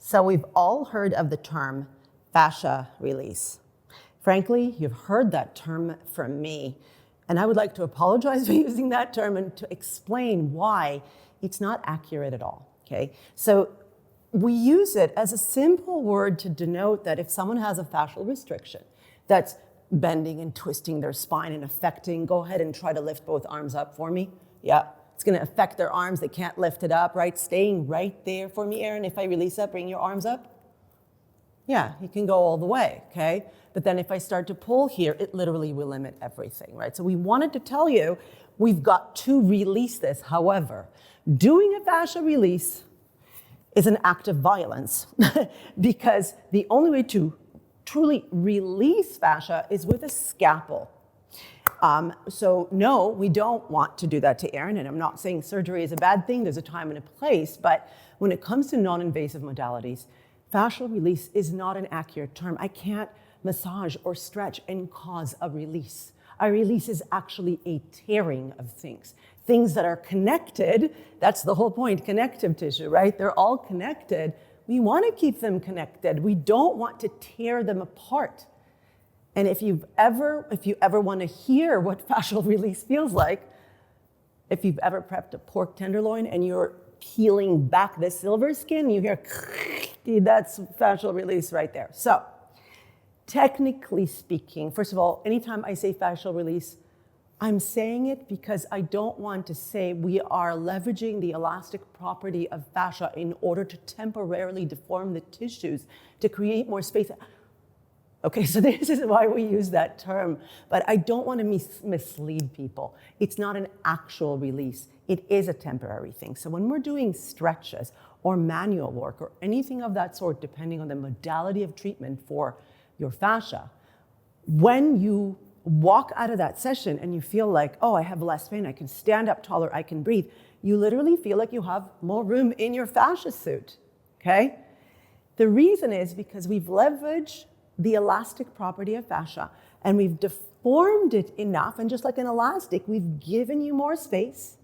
So we've all heard of the term fascia release. Frankly, you've heard that term from me, and I would like to apologize for using that term and to explain why it's not accurate at all, okay? So we use it as a simple word to denote that if someone has a fascial restriction that's bending and twisting their spine and affecting, go ahead and try to lift both arms up for me. Yeah, it's gonna affect their arms, they can't lift it up, right? Staying right there for me, Erin. If I release up, bring your arms up. Yeah, you can go all the way, okay? But then if I start to pull here, it literally will limit everything, right? So we wanted to tell you, we've got to release this. However, doing a fascia release is an act of violence because the only way to truly release fascia is with a scalpel. So no, we don't want to do that to Erin, and I'm not saying surgery is a bad thing, there's a time and a place, but when it comes to non-invasive modalities, fascial release is not an accurate term. I can't massage or stretch and cause a release. A release is actually a tearing of things. Things that are connected, that's the whole point, connective tissue, right? They're all connected. We want to keep them connected. We don't want to tear them apart. And if you ever want to hear what fascial release feels like, if you've ever prepped a pork tenderloin and you're peeling back the silver skin, you hear, that's fascial release right there. So, technically speaking, first of all, anytime I say fascial release, I'm saying it because I don't want to say we are leveraging the elastic property of fascia in order to temporarily deform the tissues to create more space. Okay, so this is why we use that term, but I don't want to mislead people. It's not an actual release. It is a temporary thing. So when we're doing stretches or manual work or anything of that sort, depending on the modality of treatment for your fascia, when you walk out of that session and you feel like, oh, I have less pain, I can stand up taller, I can breathe, you literally feel like you have more room in your fascia suit, okay? The reason is because we've leveraged the elastic property of fascia and we've deformed it enough, and just like an elastic, we've given you more space,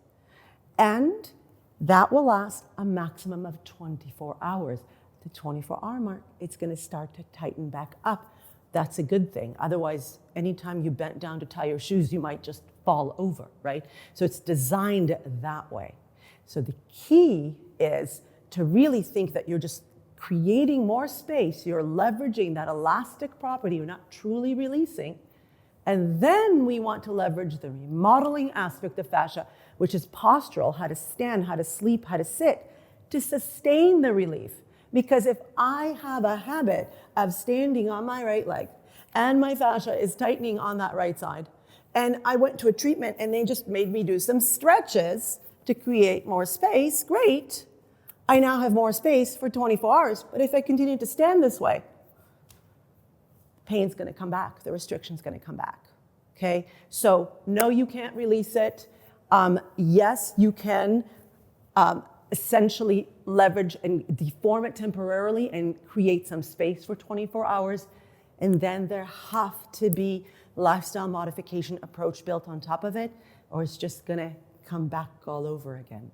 and that will last a maximum of 24 hours. The 24-hour mark, it's gonna start to tighten back up. That's a good thing. Otherwise, anytime you bent down to tie your shoes, you might just fall over, right? So it's designed that way. So the key is to really think that you're just creating more space, you're leveraging that elastic property, you're not truly releasing. And then we want to leverage the remodeling aspect of fascia, which is postural, how to stand, how to sleep, how to sit, to sustain the relief. Because if I have a habit of standing on my right leg and my fascia is tightening on that right side, and I went to a treatment and they just made me do some stretches to create more space, great. I now have more space for 24 hours, but if I continue to stand this way, pain's gonna come back, the restriction's gonna come back, okay? So no, you can't release it. Yes, you can essentially leverage and deform it temporarily and create some space for 24 hours. And then there have to be lifestyle modification approach built on top of it, or it's just gonna come back all over again.